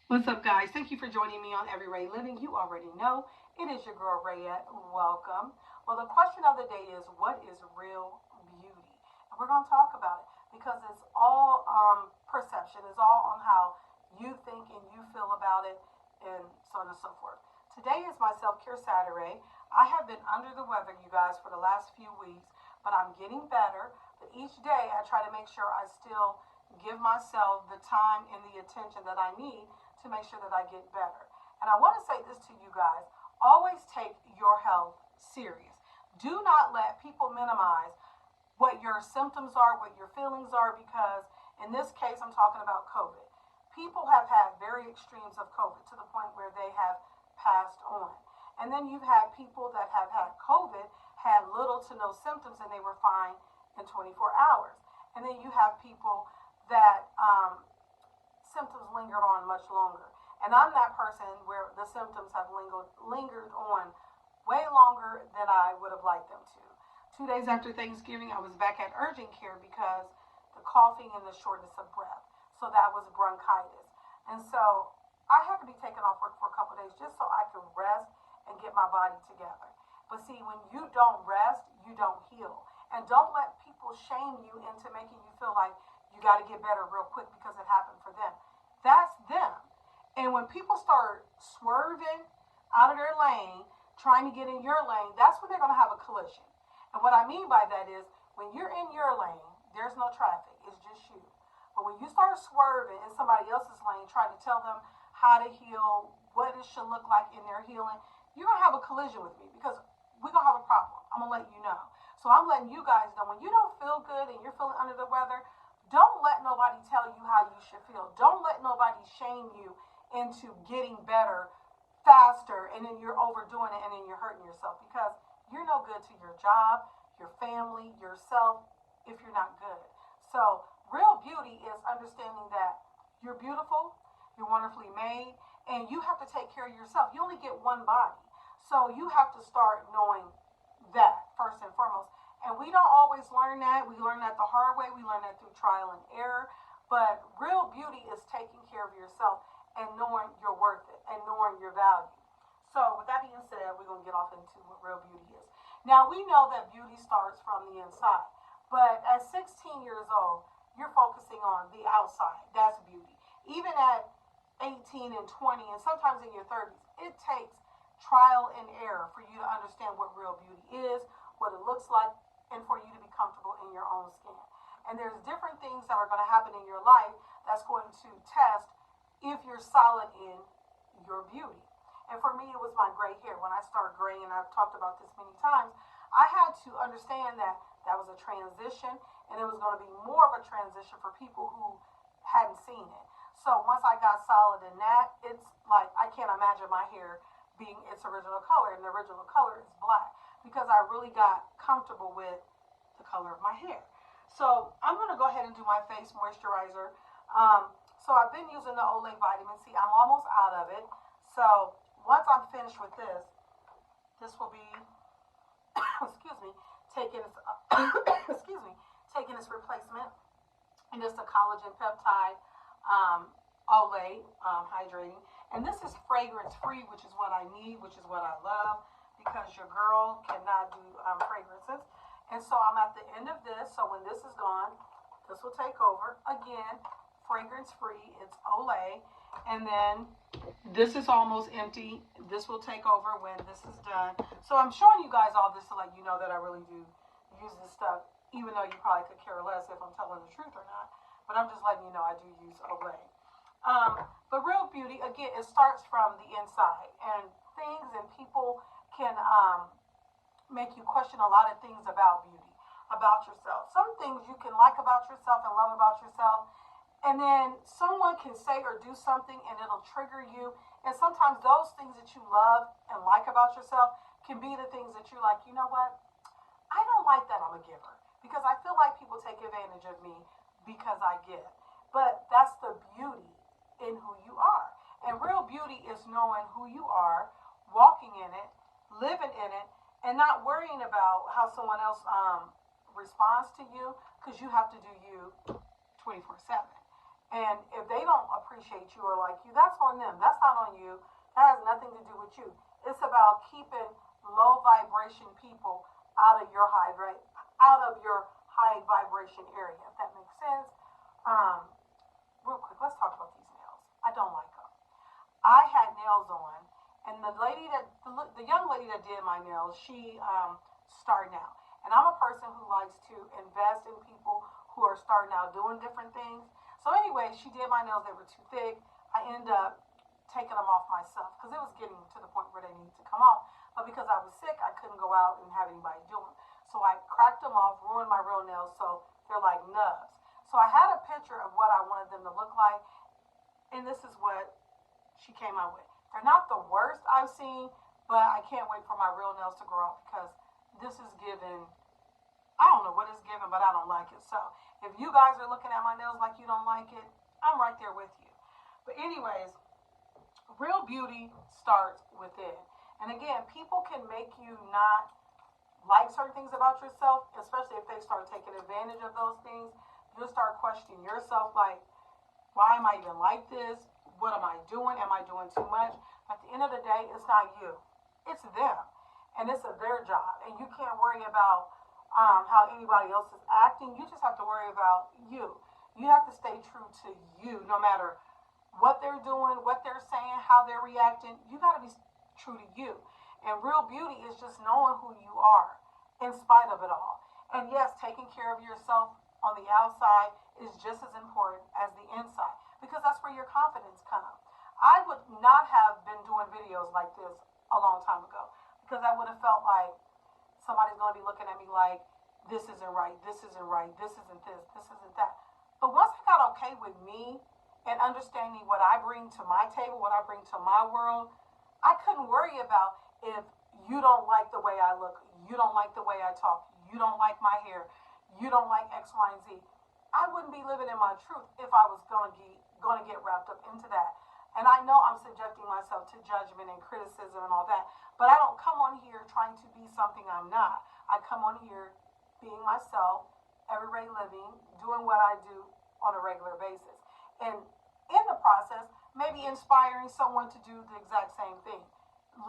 What's up, guys? Thank you for joining me on Every Ray Living. You already know it is your girl Rayette. Welcome. Well, the question of the day is, what is real beauty? And we're going to talk about it because it's all perception. It's all on how you think and you feel about it, and so on and so forth. Today is my self care Saturday. I have been under the weather, you guys, for the last few weeks, but I'm getting better. But each day, I try to make sure I still give myself the time and the attention that I need to make sure that I get better. And I want to say this to you guys, always take your health serious. Do not let people minimize what your symptoms are, what your feelings are, because in this case, I'm talking about COVID. People have had very extremes of COVID to the point where they have passed on. And then you've had people that have had COVID, had little to no symptoms, and they were fine in 24 hours. And then you have people that symptoms lingered on much longer. And I'm that person where the symptoms have lingered on way longer than I would have liked them to. 2 days after Thanksgiving, I was back at urgent care because the coughing and the shortness of breath. So that was bronchitis. And so I had to be taken off work for a couple of days just so I could rest and get my body together. But see, when you don't rest, you don't heal. And don't let people shame you into making you feel like you got to get better real quick because it happened for them. That's them. And when people start swerving out of their lane, trying to get in your lane, that's when they're going to have a collision. And what I mean by that is when you're in your lane, there's no traffic. It's just you. But when you start swerving in somebody else's lane, trying to tell them how to heal, what it should look like in their healing, you're going to have a collision with me because we're going to have a problem. I'm going to let you know. So I'm letting you guys know when you don't feel good and you're feeling under the weather, don't let nobody tell you how you should feel. Don't let nobody shame you into getting better faster and then you're overdoing it and then you're hurting yourself because you're no good to your job, your family, yourself if you're not good. So real beauty is understanding that you're beautiful, you're wonderfully made, and you have to take care of yourself. You only get one body. So you have to start knowing that first and foremost. And we don't always learn that. We learn that the hard way. We learn that through trial and error. But real beauty is taking care of yourself and knowing you're worth it and knowing your value. So with that being said, we're going to get off into what real beauty is. Now, we know that beauty starts from the inside. But at 16 years old, you're focusing on the outside. That's beauty. Even at 18 and 20 and sometimes in your 30s, it takes trial and error for you to understand what real beauty is, what it looks like, and for you to be comfortable in your own skin. And there's different things that are going to happen in your life that's going to test if you're solid in your beauty. And for me, it was my gray hair. When I started graying, and I've talked about this many times, I had to understand that that was a transition, and it was going to be more of a transition for people who hadn't seen it. So once I got solid in that, it's like I can't imagine my hair being its original color, and the original color is black because I really got comfortable with the color of my hair. So I'm going to go ahead and do my face moisturizer. So I've been using the Olay Vitamin C. I'm almost out of it. So once I'm finished with this will be, excuse me, taking its, excuse me, taking its replacement. And it's a collagen peptide Olay hydrating. And this is fragrance free, which is what I need, which is what I love, because your girl cannot do fragrances. And so I'm at the end of this. So when this is gone, this will take over. Again, fragrance free. It's Olay. And then this is almost empty. This will take over when this is done. So I'm showing you guys all this to let you know that I really do use this stuff, even though you probably could care less if I'm telling the truth or not. But I'm just letting you know I do use Olay. But real beauty, again, it starts from the inside. And things and people can make you question a lot of things about beauty, about yourself. Some things you can like about yourself and love about yourself. And then someone can say or do something and it'll trigger you. And sometimes those things that you love and like about yourself can be the things that you're like, you know what? I don't like that I'm a giver. Because I feel like people take advantage of me because I give. But that's the beauty in who you are. And real beauty is knowing who you are, walking in it, living in it, and not worrying about how someone else responds to you because you have to do you 24/7. And if they don't appreciate you or like you, that's on them. That's not on you. That has nothing to do with you. It's about keeping low vibration people out of your out of your high vibration area. If that makes sense. Um, Real quick, let's talk about these nails. I don't like them. I had nails on, and the young lady that did my nails, she starting out, and I'm a person who likes to invest in people who are starting out doing different things. So anyway, she did my nails; they were too thick. I ended up taking them off myself because it was getting to the point where they needed to come off. But because I was sick, I couldn't go out and have anybody do them. So I cracked them off, ruined my real nails, so they're like nubs. So I had a picture of what I wanted them to look like, and this is what she came out with. They're not the worst I've seen, but I can't wait for my real nails to grow out because this is giving, I don't know what it's giving, but I don't like it. So if you guys are looking at my nails like you don't like it, I'm right there with you. But anyways, real beauty starts within. And again, people can make you not like certain things about yourself, especially if they start taking advantage of those things. You'll start questioning yourself like, why am I even like this? What am I doing? Am I doing too much? At the end of the day, it's not you. It's them. And it's their job. And you can't worry about how anybody else is acting. You just have to worry about you. You have to stay true to you no matter what they're doing, what they're saying, how they're reacting. You got to be true to you. And real beauty is just knowing who you are in spite of it all. And yes, taking care of yourself on the outside is just as important as the inside because that's where your confidence comes. I would not have been doing videos like this a long time ago because I would have felt like somebody's going to be looking at me like, this isn't right, this isn't right, this isn't this isn't that. But once I got okay with me and understanding what I bring to my table, what I bring to my world, I couldn't worry about if you don't like the way I look, you don't like the way I talk, you don't like my hair, you don't like X, Y, and Z. I wouldn't be living in my truth if I was going to get wrapped up into that. And I know I'm subjecting myself to judgment and criticism and all that, but I don't come on here trying to be something I'm not. I come on here being myself, everyday living, doing what I do on a regular basis. And in the process, maybe inspiring someone to do the exact same thing,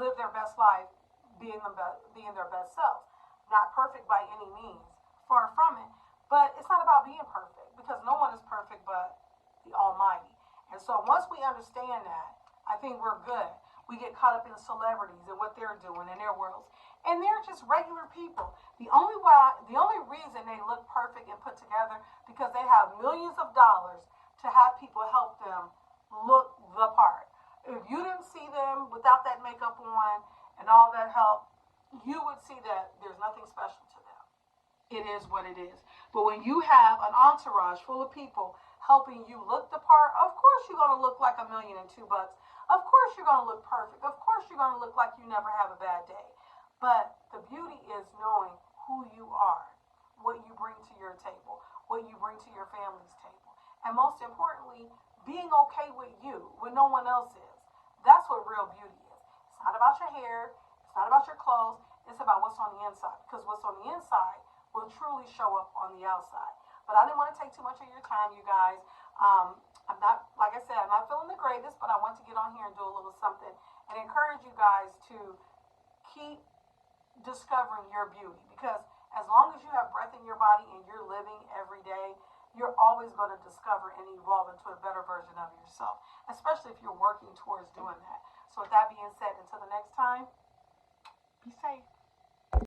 live their best life, being their best selves. Not perfect by any means, far from it, but it's not about being perfect because no one is perfect but the Almighty. And so once we understand that, I think we're good. We get caught up in celebrities and what they're doing in their worlds. And they're just regular people. The only reason they look perfect and put together because they have millions of dollars to have people help them look the part. If you didn't see them without that makeup on and all that help, you would see that there's nothing special to them. It is what it is. But when you have an entourage full of people helping you look the part, of course you're going to look like $1,002,000. Of course you're going to look perfect. Of course you're going to look like you never have a bad day. But the beauty is knowing who you are, what you bring to your table, what you bring to your family's table. And most importantly, being okay with you when no one else is. That's what real beauty is. It's not about your hair. It's not about your clothes. It's about what's on the inside. Because what's on the inside will truly show up on the outside. But I didn't want to take too much of your time, you guys. I'm not, like I said, I'm not feeling the greatest, but I want to get on here and do a little something and encourage you guys to keep discovering your beauty. Because as long as you have breath in your body and you're living every day, you're always going to discover and evolve into a better version of yourself, especially if you're working towards doing that. So with that being said, until the next time, be safe.